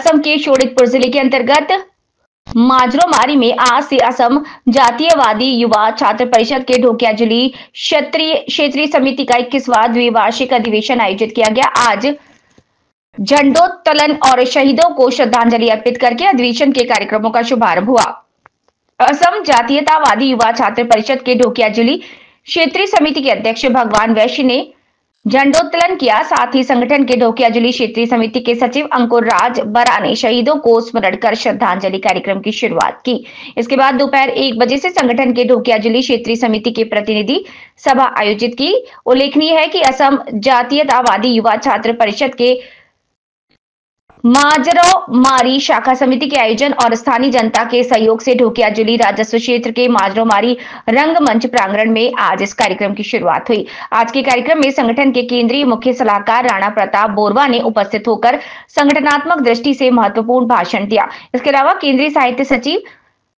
असम के शोणितपुर जिले के अंतर्गत माजरोमारी में आज से असम जातीयवादी युवा छात्र परिषद के ढोकियाजुली क्षेत्रीय समिति का 21वां द्विवार्षिक अधिवेशन आयोजित किया गया। आज झंडोत्तोलन और शहीदों को श्रद्धांजलि अर्पित करके अधिवेशन के कार्यक्रमों का शुभारंभ हुआ। असम जातीयतावादी युवा छात्र परिषद के ढोकियाजुली क्षेत्रीय समिति के अध्यक्ष भगवान वैश्य ने झंडोत्तोलन किया। साथ ही संगठन के ढोकियाजुली क्षेत्रीय समिति के सचिव अंकुर राज बरा ने शहीदों को स्मरण कर श्रद्धांजलि कार्यक्रम की शुरुआत की। इसके बाद दोपहर 1 बजे से संगठन के ढोकियाजुली क्षेत्रीय समिति के प्रतिनिधि सभा आयोजित की। उल्लेखनीय है कि असम जातीयतावादी युवा छात्र परिषद के माजरोमारी शाखा समिति के आयोजन और स्थानीय जनता के सहयोग से ढोकियाजुली राजस्व क्षेत्र के माजरोमारी रंगमंच प्रांगण में आज इस कार्यक्रम की शुरुआत हुई। आज के कार्यक्रम में संगठन के केंद्रीय मुख्य सलाहकार राणा प्रताप बोरवा ने उपस्थित होकर संगठनात्मक दृष्टि से महत्वपूर्ण भाषण दिया। इसके अलावा केंद्रीय साहित्य सचिव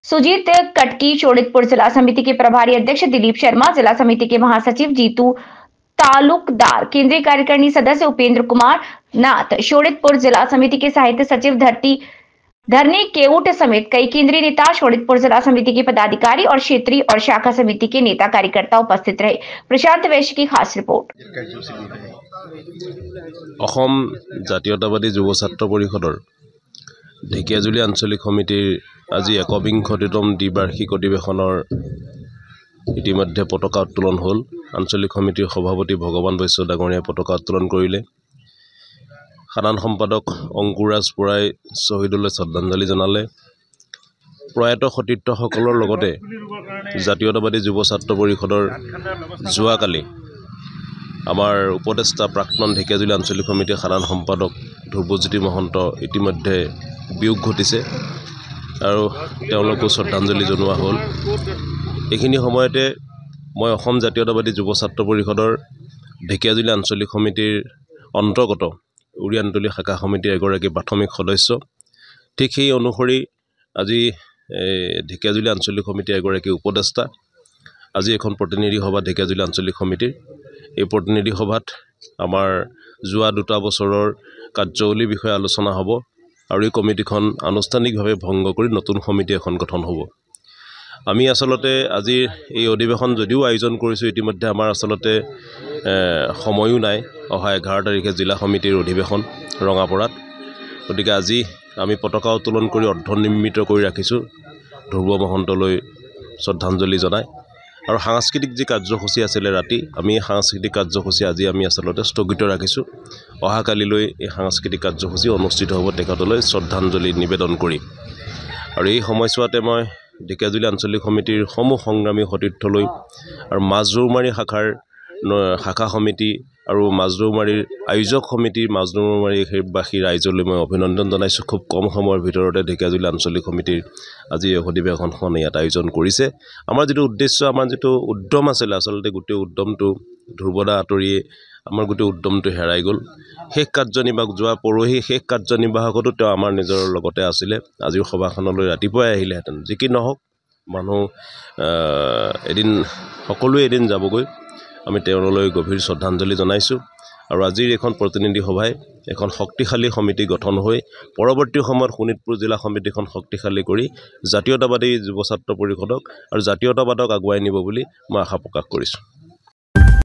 सुजीत कटकी, शोणितपुर जिला समिति के प्रभारी अध्यक्ष दिलीप शर्मा, जिला समिति के महासचिव जीतू तालुकदार, केंद्रीय कार्यकारिणी सदस्य उपेंद्र कुमार नाथ, शोणितपुर जिला समिति के साहित्य सचिव धरनी केऊट समेत कई केंद्रीय नेता, शोणितपुर जिला समिति के पदाधिकारी और क्षेत्रीय और शाखा समिति के नेता कार्यकर्ता उपस्थित रहे। प्रशांत वैश्य की खास रिपोर्ट। অসম জাতীয়তাবাদী যুৱ ছাত্ৰ পৰিষদৰ ঢেকিয়াজুলি আঞ্চলিক সমিতিৰ আজি ১বিংশতিতম দ্বিবাৰ্ষিক অধিৱেশনৰ ইতিমধ্যে পতাকা উত্তোলন হ'ল। আঞ্চলিক সমিতিৰ সভাপতি ভগৱান বৈশ্য ডাঙৰীয়াই পতাকা উত্তোলন কৰিলে। সাধাৰণ সম্পাদক অংকুৰাজ বৰাই শ্বহীদলৈ শ্ৰদ্ধাঞ্জলি জনালে। প্ৰয়াত সতীৰ্থসকলৰ লগতে জাতীয়তাবাদী যুৱ ছাত্ৰ পৰিষদৰ যোৱাকালি আমাৰ উপদেষ্টা প্ৰাক্তন ঢেকিয়াজুলি আঞ্চলিক সমিতিৰ সাধাৰণ সম্পাদক ধ্ৰুৱজ্যোতি মহন্ত ইতিমধ্যে বিয়োগ ঘটিছে আৰু তেওঁলোকো শ্ৰদ্ধাঞ্জলি জনোৱা হ'ল। এইখিনি সময়তে মই অসম জাতীয়তাবাদী যুৱ ছাত্ৰ পৰিষদৰ ঢেকিয়াজুলি আঞ্চলিক সমিতিৰ অন্তৰ্গত উৰিয়ান্তলী শাখা সমিতিৰ এগৰাকী প্ৰাথমিক সদস্য। ঠিক সেই অনুসৰি আজি ঢেকিয়াজুলি আঞ্চলিক সমিতিৰ এগৰাকী উপদেষ্টা। আজি এখন প্ৰতিনিধি সভা ঢেকিয়াজুলি আঞ্চলিক সমিতিৰ। এই প্ৰতিনিধি সভাত আমাৰ যোৱা 2 বছৰৰ কাৰ্যাৱলীৰ বিষয়ে আলোচনা হ'ব আৰু এই কমিটিখন আনুষ্ঠানিকভাৱে ভংগ কৰি নতুন সমিতি এখন গঠন হ'ব। আমি আসলতে আজিৰ এই অধিৱেশন যদিও আয়োজন কৰিছোঁ, ইতিমধ্যে আমাৰ আসলতে সময়ো নাই। অহা 11 তাৰিখে জিলা সমিতিৰ অধিৱেশন ৰঙাপৰাত। গতিকে আজি আমি পতাকা উত্তোলন কৰি অৰ্ধনিৰ্মিত কৰি ৰাখিছোঁ ধ্ৰুৱ মহন্তলৈ শ্ৰদ্ধাঞ্জলি জনাই। আৰু সাংস্কৃতিক যি কাৰ্যসূচী আছিলে ৰাতি, আমি সাংস্কৃতিক কাৰ্যসূচী আজি আমি আসলতে স্থগিত ৰাখিছোঁ। অহাকালিলৈ এই সাংস্কৃতিক কাৰ্যসূচী অনুষ্ঠিত হ'ব তেখেতলৈ শ্ৰদ্ধাঞ্জলি নিবেদন কৰি। আৰু এই সময়ছোৱাতে মই ঢেকিয়াজুলি আঞ্চলিক সমিতিৰ সমূহ সংগ্ৰামী সতীৰ্থলৈ আৰু মাজৰৌমাৰী শাখা সমিতি আৰু মাজৰৌমাৰীৰ আয়োজক সমিতিৰ মাজৰৌমাৰীবাসী ৰাইজলৈ মই অভিনন্দন জনাইছোঁ। খুব কম সময়ৰ ভিতৰতে ঢেকিয়াজুলি আঞ্চলিক সমিতিৰ আজি অধিৱেশনখন ইয়াত আয়োজন কৰিছে। আমাৰ যিটো উদ্দেশ্য, আমাৰ যিটো উদ্যম আছিলে, আচলতে গোটেই উদ্যমটো ধ্ৰুৱদা আঁতৰিয়ে আমাৰ গোটেই উদ্যমটো হেৰাই গ'ল। শেষ কাৰ্যনিৰ্বাহক যোৱা পৰহি শেষ কাৰ্যনিৰ্বাহকতো তেওঁ আমাৰ নিজৰ লগতে আছিলে। আজিৰ সভাখনলৈ ৰাতিপুৱাই আহিলেহেঁতেন। যি কি নহওক, মানুহ এদিন সকলোৱে এদিন যাবগৈ। আমি তেওঁলোলৈ গভীৰ শ্ৰদ্ধাঞ্জলি জনাইছোঁ। আৰু আজিৰ এখন প্ৰতিনিধি সভাই এখন শক্তিশালী সমিতি গঠন হৈ পৰৱৰ্তী সময়ত শোণিতপুৰ জিলা সমিতিখন শক্তিশালী কৰি জাতীয়তাবাদী যুৱ ছাত্ৰ পৰিষদক আৰু জাতীয়তাবাদক আগুৱাই নিব বুলি মই আশা প্ৰকাশ কৰিছোঁ।